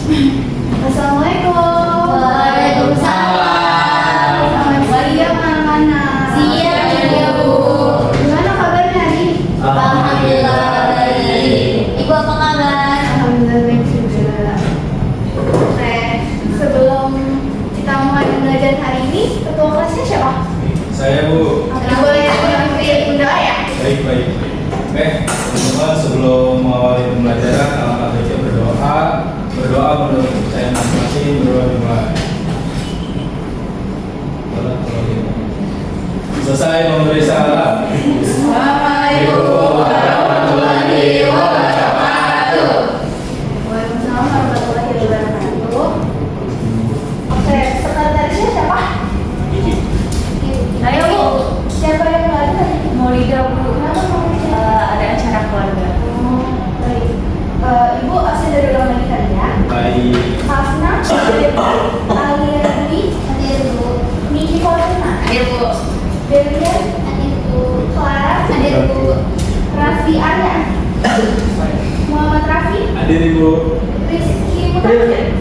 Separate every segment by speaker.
Speaker 1: Assalamualaikum.
Speaker 2: Waalaikumsalam.
Speaker 1: Selamat siang anak-anak.
Speaker 2: Siang, Ibu.
Speaker 1: Gimana kabarnya hari ini?
Speaker 2: Alhamdulillah baik. Ibu apa kabar?
Speaker 1: Alhamdulillah baik juga. Oke, sebelum kita mulai belajar hari ini, ketua kelasnya siapa?
Speaker 3: Saya, Bu.
Speaker 1: Boleh memimpin doa ya?
Speaker 3: Baik. Oke, teman-teman, sebelum mengawali pembelajaran, alangkah baiknya berdoa menurut saya masing-masing, berdoa dimulai. Selesai memberi salam.
Speaker 1: Assalamualaikum
Speaker 2: warahmatullahi wabarakatuh.
Speaker 1: Waalaikumsalam warahmatullahi wabarakatuh. Oke, sekretarisnya siapa?
Speaker 2: Ayo Bu,
Speaker 1: Siapa yang mulai tadi?
Speaker 2: Maulida Bu.
Speaker 1: Kenapa mau
Speaker 2: Ada acara keluarga.
Speaker 1: baik. Ibu absen dari ulang lagi tadi ya.
Speaker 3: Baik.
Speaker 1: Hafna, Alia Dwi,
Speaker 2: Hadir Bu.
Speaker 1: Niki Fortuna,
Speaker 2: Hadir Bu.
Speaker 1: Delian,
Speaker 2: Hadir Bu.
Speaker 1: Clara,
Speaker 2: Hadir Bu.
Speaker 1: Raffi Arya, Muhammad Raffi,
Speaker 3: Hadir, Ibu.
Speaker 1: Rizky Mutakhir,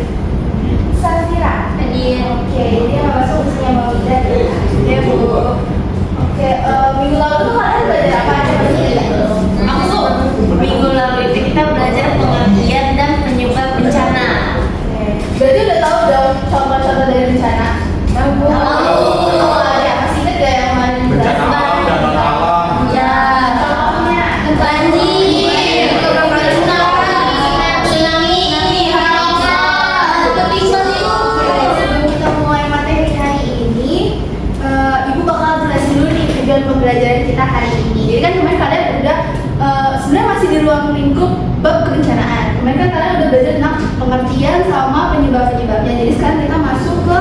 Speaker 1: Safira.
Speaker 2: Hadir.
Speaker 1: Oke, dia nggak masuk usianya Mbak Wida ya. Ya Bu. Oke, minggu lalu tuh kalian belajar apa aja Mbak Wida?
Speaker 2: Aku minggu lalu itu kita belajar pengertian dan penyebab bencana.
Speaker 1: Oke, berarti udah tahu dong contoh-contoh dari bencana? Tahu Bu? Ya, masih ingat gak yang kemarin
Speaker 3: Bencana
Speaker 1: dibahas?
Speaker 3: alam, bencana alam.
Speaker 2: Ya,
Speaker 1: Contohnya,
Speaker 2: banjir, tsunami, longsor, ketimbang itu.
Speaker 1: sebelum kita mulai materi hari ini, Ibu bakal jelasin dulu nih tujuan pembelajaran kita hari ini. Jadi kan kemarin kalian udah sebenarnya masih di ruang lingkup bab kebencanaan. Kemarin kan kalian udah belajar tentang pengertian sama penyebab-penyebabnya. Jadi sekarang kita masuk ke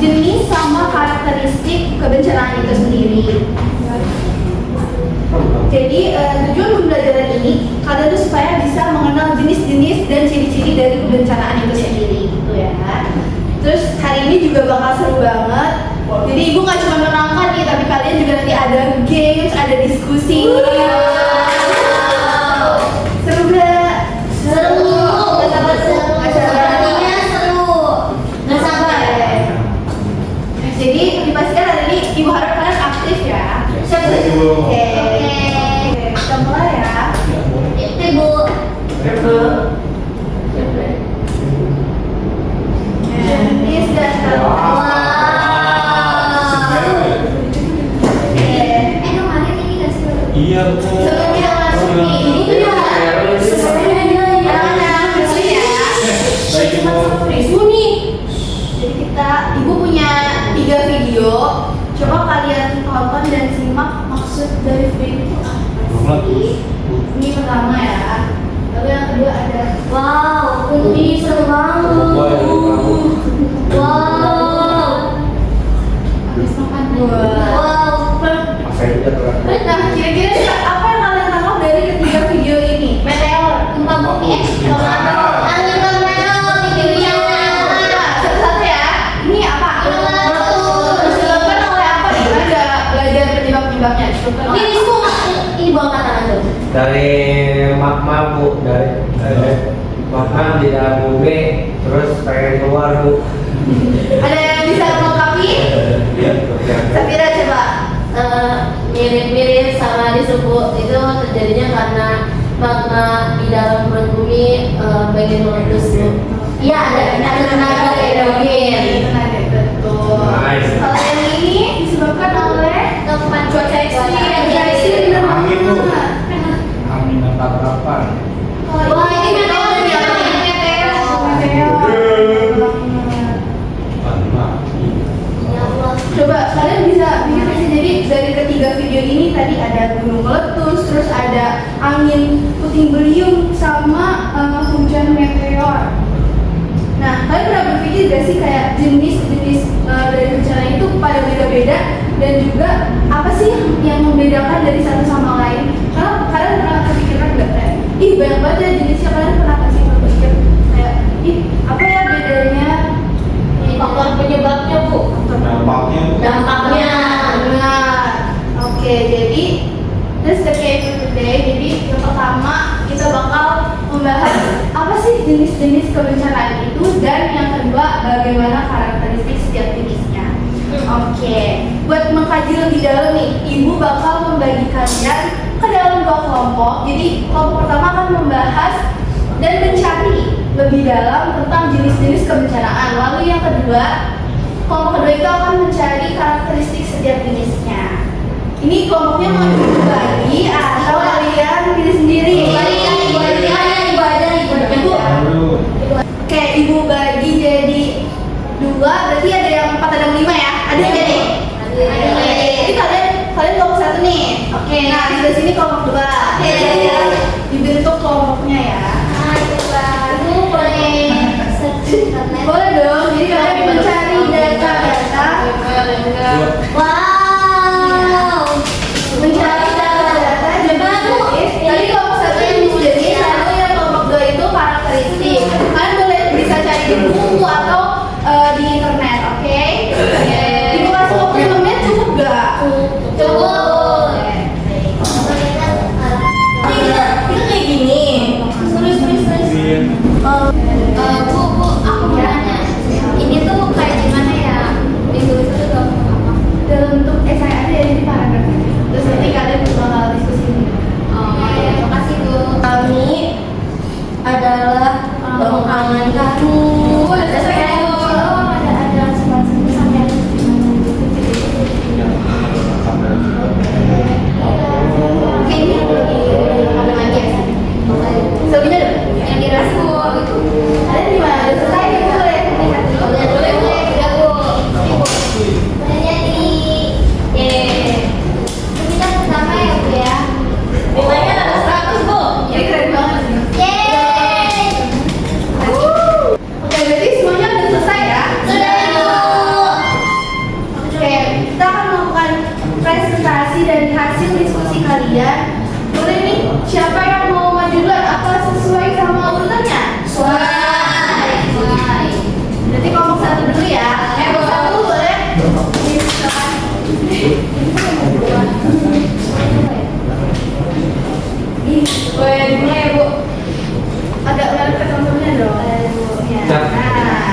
Speaker 1: jenis sama karakteristik kebencanaan itu sendiri. Jadi tujuan pembelajaran ini kalian tuh supaya bisa mengenal jenis-jenis dan ciri-ciri dari kebencanaan itu sendiri, gitu ya. Terus hari ini juga bakal seru banget. Jadi ibu nggak cuma menerangkan nih, tapi kalian juga nanti ada games, ada diskusi. Seru gak?
Speaker 2: Seru, nggak sabar seru.
Speaker 1: Nggak sabar.
Speaker 2: Sepertinya seru. Nggak sabar.
Speaker 1: Jadi dipastikan hari ini ibu harap kalian aktif ya.
Speaker 2: Siap,
Speaker 3: Baik,
Speaker 2: Bu.
Speaker 3: Ibu.
Speaker 1: Oke. Kita mulai ya.
Speaker 2: Itu Bu.
Speaker 1: Jenis dan
Speaker 2: Kemarin ini nggak seru.
Speaker 3: Iya, betul.
Speaker 1: sebelumnya masuk nih, ibu tuh ya. Anak-anak, dengerin ya.
Speaker 3: Baik, Ibu.
Speaker 1: Ibu nih. Jadi ibu punya 3 video. Coba kalian tonton dan simak maksud dari video itu apa sih? Ini pertama ya. Lalu yang kedua ada
Speaker 2: Wow, ini seru banget. Wow.
Speaker 1: habis makan.
Speaker 2: Wow.
Speaker 1: Nah, kira-kira apa yang kalian tangkap dari ketiga video ini? Meteor, gempa bumi,
Speaker 2: Angin tornado, tinggi
Speaker 1: Nah, satu-satu ya. Ini apa?
Speaker 2: Meletus.
Speaker 1: Disebabkan oleh apa? Gimana ada belajar penyebab-penyebabnya? Disebabkan oleh
Speaker 2: Ini
Speaker 1: apa?
Speaker 2: semua ini bawa kata tuh.
Speaker 4: Dari magma Bu, dari magma di dalam bumi terus pengen keluar Bu.
Speaker 1: Ada yang bisa melengkapi? Safira coba.
Speaker 2: Mirip-mirip sama disebut itu terjadinya karena magma di dalam perut bumi pengen meletus Bu. Iya, ada tenaga hidrogen.
Speaker 1: Tenaga, betul.
Speaker 4: Nice.
Speaker 1: Kalau yang ini disebabkan oleh
Speaker 2: Tempat
Speaker 1: cuaca ekstrim.
Speaker 2: cuaca
Speaker 1: Ekstrim bener
Speaker 3: Angin, Bu.
Speaker 1: banget.
Speaker 3: Angin dan tabrakan.
Speaker 2: Wah, ini meteor ya. Ya Allah.
Speaker 1: Coba kalian bisa bikin jadi dari ketiga video ini tadi ada gunung meletus, terus ada angin puting beliung sama hujan meteor. Nah, kalian pernah berpikir gak sih kayak jenis-jenis dari bencana itu pada beda-beda dan juga apa sih yang membedakan dari satu sama lain? Karena kalian pernah kepikiran gak kayak, ih banyak banget ya jenisnya, kalian pernah gak sih berpikir kayak, ih apa ya bedanya?
Speaker 2: Faktor penyebabnya Bu.
Speaker 3: Dampaknya, Bu.
Speaker 2: Dampaknya.
Speaker 1: Nah, oke, jadi that's the case for today. Jadi yang pertama kita bakal membahas apa sih jenis-jenis kebencanaan itu, dan yang kedua bagaimana karakteristik setiap jenisnya. Oke, buat mengkaji lebih dalam nih, Ibu bakal membagi kalian ke dalam 2 kelompok. Jadi kelompok pertama akan membahas dan mencari lebih dalam tentang jenis-jenis kebencanaan. Lalu yang kedua, kelompok kedua itu akan mencari karakteristik setiap jenisnya. Ini kelompoknya mau dibagi atau kalian pilih sendiri? Oke, Ibu bagi jadi 2, berarti ada yang 4, ada yang 5 ya? Ada yang jadi? Jadi kalian kelompok 1 nih. Oke, nah di sini kelompok 2. Dibentuk kelompoknya ya. Boleh dong, jadi kalian mencari data-data. Mencari data-data jenis. Tadi kelompok 1 yang jenis, lalu yang kelompok 2 itu karakteristik. Kalian boleh bisa cari di buku atau di internet, oke? Ibu kasih waktu 5 menit cukup gak? Cukup. Itu kayak gini. Tulis.
Speaker 2: Bu, aku mau nanya. Ini tuh kayak gimana ya? Ditulis itu dalam apa?
Speaker 1: Dalam bentuk esai aja ya, jadi paragraf. Terus nanti kalian bakal diskusi.
Speaker 2: Ya, makasih Bu.
Speaker 1: Kami
Speaker 2: Adalah pengembangan kamu.
Speaker 1: ada sampai Oke, ini ada lagi ya? Selebihnya ada?
Speaker 2: Yang dirasa itu.
Speaker 1: Kalian gimana? Udah selesai ya? Boleh?
Speaker 2: Boleh, ya Bu. Udah jadi. Kita pertama ya Bu ya.
Speaker 1: Nilainya ada 100 Bu. Ini keren banget.
Speaker 2: Yeay.
Speaker 1: Oke, berarti semuanya udah selesai ya?
Speaker 2: Sudah Bu.
Speaker 1: Oke, kita akan melakukan presentasi dari hasil diskusi kalian. Boleh nih, siapa yang mau maju duluan? Apa sesuai sama urutannya?
Speaker 2: Sesuai.
Speaker 1: Berarti kelompok 1 dulu ya. Kelompok 1 boleh? Silakan. Boleh dimulai ya Bu? Agak merek ke temen-temennya dong. Ya. Nah.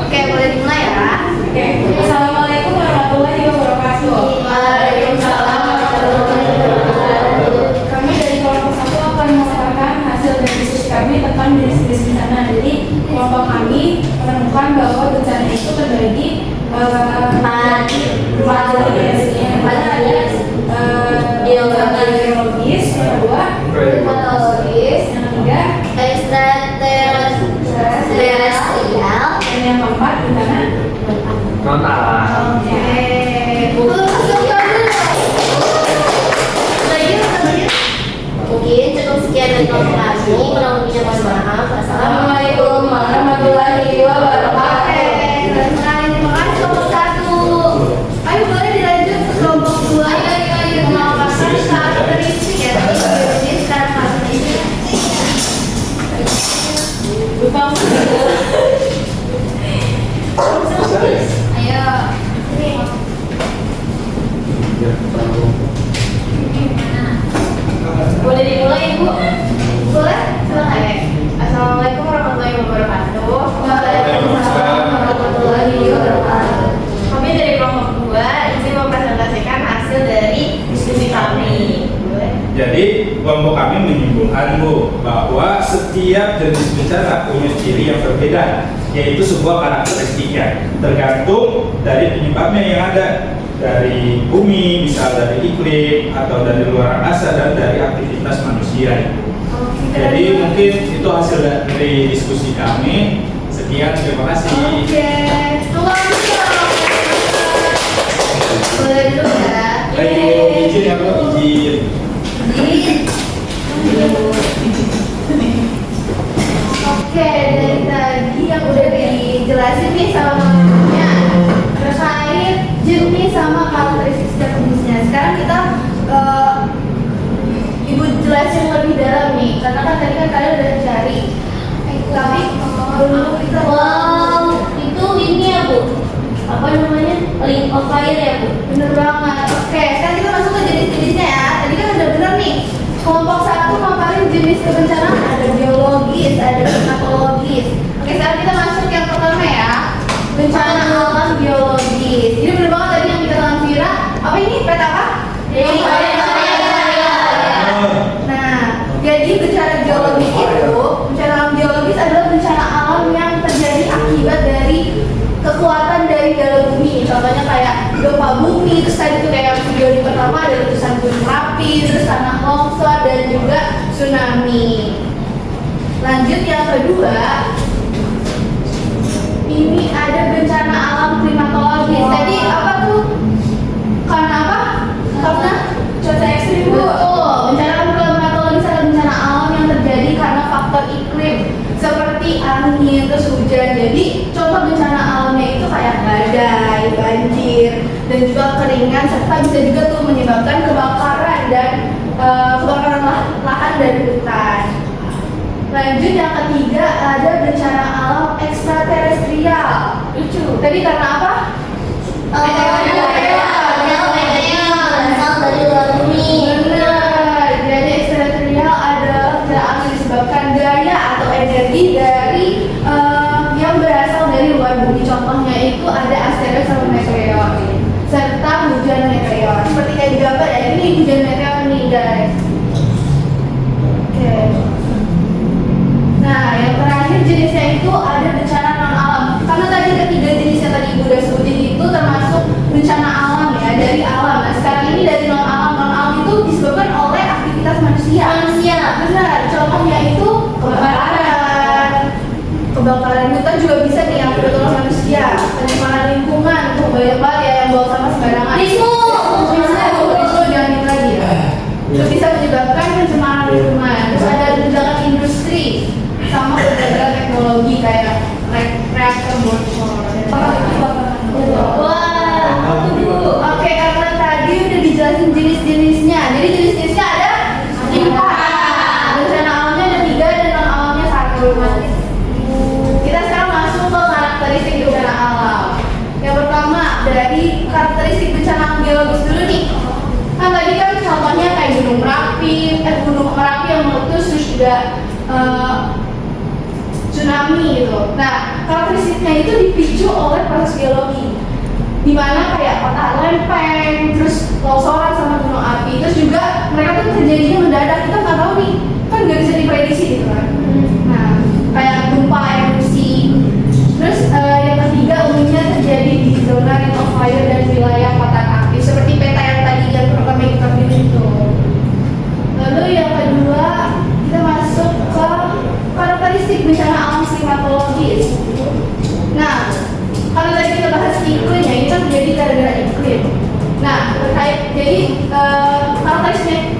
Speaker 1: Oke, boleh dimulai ya. Oke. Assalamualaikum warahmatullahi wabarakatuh.
Speaker 2: Waalaikumsalam warahmatullahi wabarakatuh.
Speaker 1: Kami dari kelompok 1 akan memaparkan hasil dari diskusi kami tentang jenis-jenis bencana. Jadi kelompok kami menemukan bahwa bencana itu terbagi empat jenis. Yang pertama ada geologis, yang kedua
Speaker 2: Teknologis,
Speaker 1: yang ketiga,
Speaker 2: ekstraterrestrial,
Speaker 1: dan yang keempat bencana.
Speaker 4: Non alam.
Speaker 1: Oke.
Speaker 2: Mungkin cukup sekian dari kelompok kami. Kurang lebihnya mohon maaf.
Speaker 1: Assalamualaikum warahmatullahi wabarakatuh. Terima kasih kelompok 1. Ayo boleh dilanjut ke kelompok 2. Ayo. Memaparkan karakteristik ya. Jadi sekarang karakteristik. Lupa. Ayo. Boleh dimulai Ibu? Boleh? Silakan. Assalamualaikum warahmatullahi wabarakatuh.
Speaker 3: Waalaikumsalam
Speaker 1: warahmatullahi wabarakatuh.
Speaker 5: Kami dari kelompok 2 izin mempresentasikan hasil dari diskusi kami. Boleh?
Speaker 3: Jadi kelompok kami menyimpulkan Bu bahwa setiap jenis bencana punya ciri yang berbeda, yaitu sebuah karakteristiknya tergantung dari penyebabnya yang ada, dari bumi, misal dari iklim atau dari luar angkasa dan dari aktivitas manusia. Jadi mungkin itu hasil dari diskusi kami. Sekian, terima kasih.
Speaker 1: Oke. Tunggu dulu. Boleh dulu ya.
Speaker 3: Ayo izin ya Bu, izin.
Speaker 1: Oke, dari tadi yang udah dijelasin nih sama mamanya terkait jenis sama karakteristik setiap jenisnya. Sekarang kita Ibu jelasin lebih dalam nih, karena kan tadi kan kalian udah cari. Tapi dulu kita
Speaker 2: itu ini ya Bu. Apa namanya? Link of fire ya Bu.
Speaker 1: bener banget. Oke, sekarang kita masuk ke jenis-jenisnya ya. Tadi kan udah bener nih. Kelompok 1 memaparin jenis kebencanaan, ada biologis, ada tsunami. Lanjut yang kedua, ini ada bencana alam klimatologis. Tadi apa tuh? Karena apa? Karena cuaca ekstrim, Bu. Bencana alam klimatologis adalah bencana alam yang terjadi karena faktor iklim seperti angin, terus hujan. Jadi contoh bencana alamnya itu kayak badai, banjir, dan juga keringan, serta bisa juga tuh menyebabkan kebakaran dan kebakaran lahan dan hutan. Lanjut yang ketiga, ada bencana alam ekstraterestrial. Lucu. Tadi karena apa?
Speaker 2: Berasal dari luar bumi.
Speaker 1: Benar. Jadi ekstraterestrial adalah bencana alam yang disebabkan daya atau energi dari yang berasal dari luar bumi. Contohnya itu ada asteroid sama meteor, serta hujan meteor. Seperti kayak di gambar ya, ini hujan meteor nih guys. Oke. Nah, yang terakhir jenisnya itu ada bencana non alam. Karena tadi ketiga jenis yang tadi Ibu udah sebutin itu termasuk bencana alam ya, dari alam. Nah, sekarang ini dari non alam. Non alam itu disebabkan oleh aktivitas manusia. Benar. Contohnya itu kebakaran hutan juga bisa nih yang oleh manusia. Pencemaran lingkungan, tuh banyak banget ya yang bawa sama sembarangan. Rismu jangan gitu lagi ya. Itu bisa menyebabkan pencemaran lingkungan. Terus ada ledakan industri sama kegagalan teknologi kayak reaktor bocor. Wah, oke, karena tadi udah dijelasin jenis-jenisnya. Jadi jenis-jenisnya ada 4. Bencana alamnya ada 3 dan non alamnya 1. Kita sekarang masuk ke karakteristik bencana alam. Yang pertama dari karakteristik bencana alam geologis dulu nih. Kan tadi kan contohnya kayak gunung Merapi yang meletus, terus juga tsunami gitu. Nah, karakteristiknya itu dipicu oleh proses geologi, dimana kayak patah lempeng, terus longsoran sama gunung api. Terus juga mereka tuh terjadinya mendadak, kita nggak tahu nih, kan nggak bisa diprediksi gitu kan. Nah, kayak gempa, erupsi. Terus yang ketiga umumnya terjadi di zona ring of fire dan wilayah patahan aktif, seperti peta yang tadi yang pertama kita pilih itu. Lalu yang kedua kita masuk ke karakteristik bencana alam klimatologis. Nah, kalau tadi kita bahas iklim ya, ini kan terjadi gara-gara iklim. Nah, terkait jadi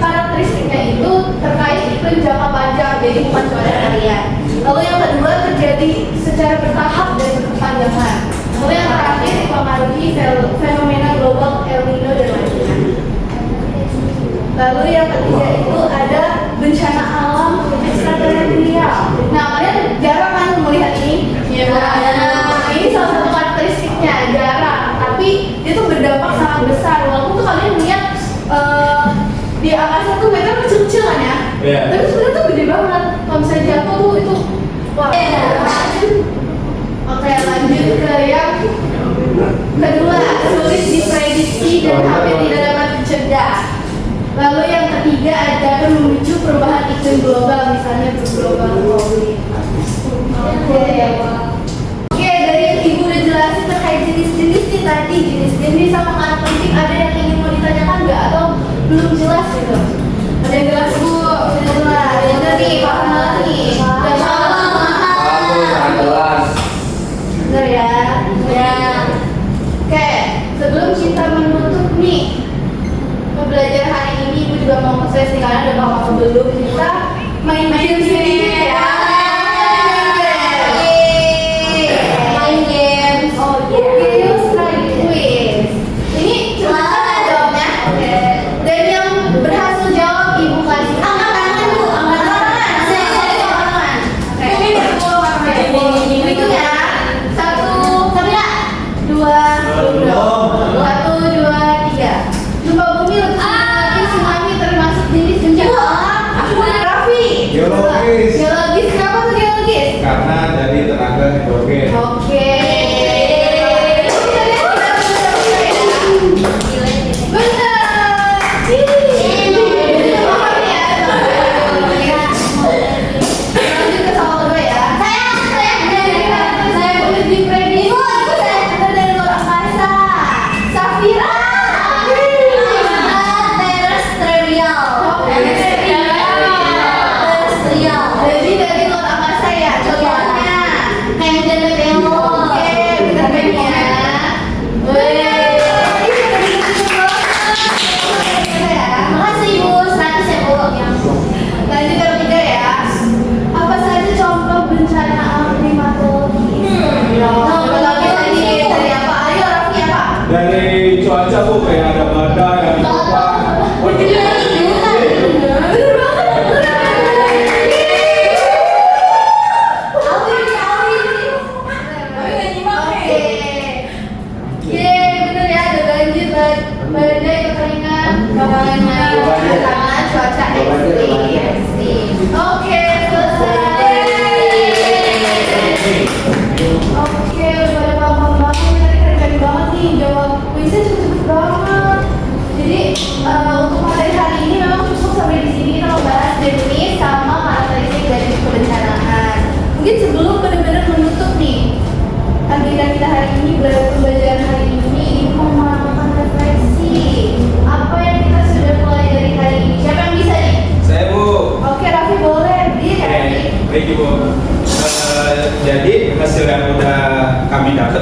Speaker 1: karakteristiknya itu terkait iklim jangka panjang, jadi bukan cuaca harian. Lalu yang kedua terjadi secara bertahap dan berkepanjangan. Lalu yang terakhir dipengaruhi fenomena global El Nino dan lainnya. Lalu yang ketiga itu ada bencana alam ekstraterestrial. Nah, kalian jarang kan melihat ini?
Speaker 2: Iya.
Speaker 1: Nah, ini salah satu karakteristiknya, jarang. Tapi itu berdampak sangat besar. Walaupun tuh kalian lihat di angkasa tuh mereka kecil-kecil kan ya?
Speaker 3: Iya.
Speaker 1: Tapi sebenarnya tuh gede banget. Kalau misalnya jatuh tuh itu, wah. Oke, lanjut ke yang kedua, sulit diprediksi dan hampir tidak dapat dicegah. Lalu yang ketiga ada memicu perubahan iklim global, misalnya global warming. Oke, dari yang Ibu udah jelasin terkait jenis-jenis nih tadi, jenis-jenis sama karakteristik, ada yang ingin mau ditanyakan nggak atau belum jelas gitu? Ada yang jelas Bu? Sudah jelas. Yang tadi paham banget nih. Benar ya? Ya. Oke, sebelum kita menutup nih pembelajaran hari ini, Ibu juga mau nge-stress nih karena udah paham atau belum, kita main game sedikit ya.
Speaker 2: Main game.
Speaker 1: Oh iya, games like quiz. Ini cepetan jawabnya. Dan yang berhasil jawab Ibu kasih angkat tangan Bu, angkat tangan. Oke. Hitung ya. 1, 2, 3. Gempa bumi, tsunami termasuk jenis bencana alam. Aku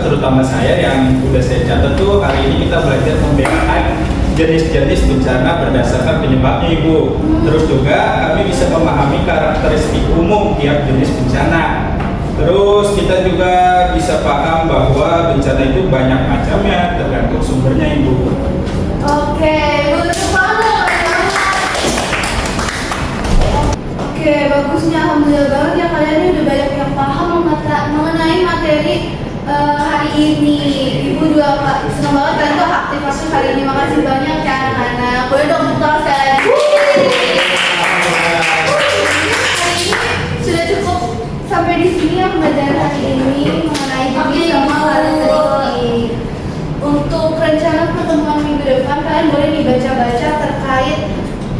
Speaker 3: terutama saya yang udah saya catat tuh, hari ini kita belajar membedakan jenis-jenis bencana berdasarkan penyebabnya Ibu. Terus juga kami bisa memahami karakteristik umum tiap jenis bencana. Terus kita juga bisa paham bahwa bencana itu banyak macamnya tergantung sumbernya Ibu.
Speaker 1: Oke, betul banget. Oke, bagusnya, alhamdulillah banget ya kalian ini udah banyak yang paham mengenai materi hari ini. Ibu juga senang banget kalian tuh aktif masuk hari ini. Makasih banyak ya anak-anak. Boleh dong tepuk tangan sekali lagi. Hari ini sudah cukup sampai di sini ya pembelajaran hari ini mengenai jenis sama karakteristik. Untuk rencana pertemuan minggu depan kalian boleh dibaca-baca terkait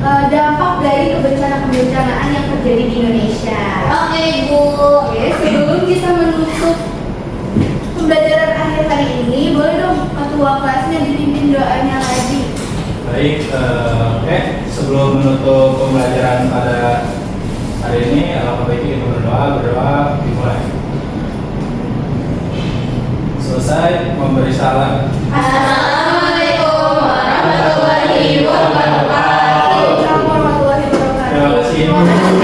Speaker 1: dampak dari kebencanaan yang terjadi di Indonesia.
Speaker 2: Oke, Ibu.
Speaker 1: Oke, sebelum kita menutup pembelajaran akhir hari ini, boleh dong ketua kelasnya dipimpin doanya lagi.
Speaker 3: Baik, sebelum menutup pembelajaran pada hari ini, alangkah baiknya kita berdoa, dimulai. Selesai memberi salam.
Speaker 5: Assalamualaikum warahmatullahi wabarakatuh.
Speaker 1: Assalamualaikum warahmatullahi wabarakatuh.
Speaker 3: Terima kasih.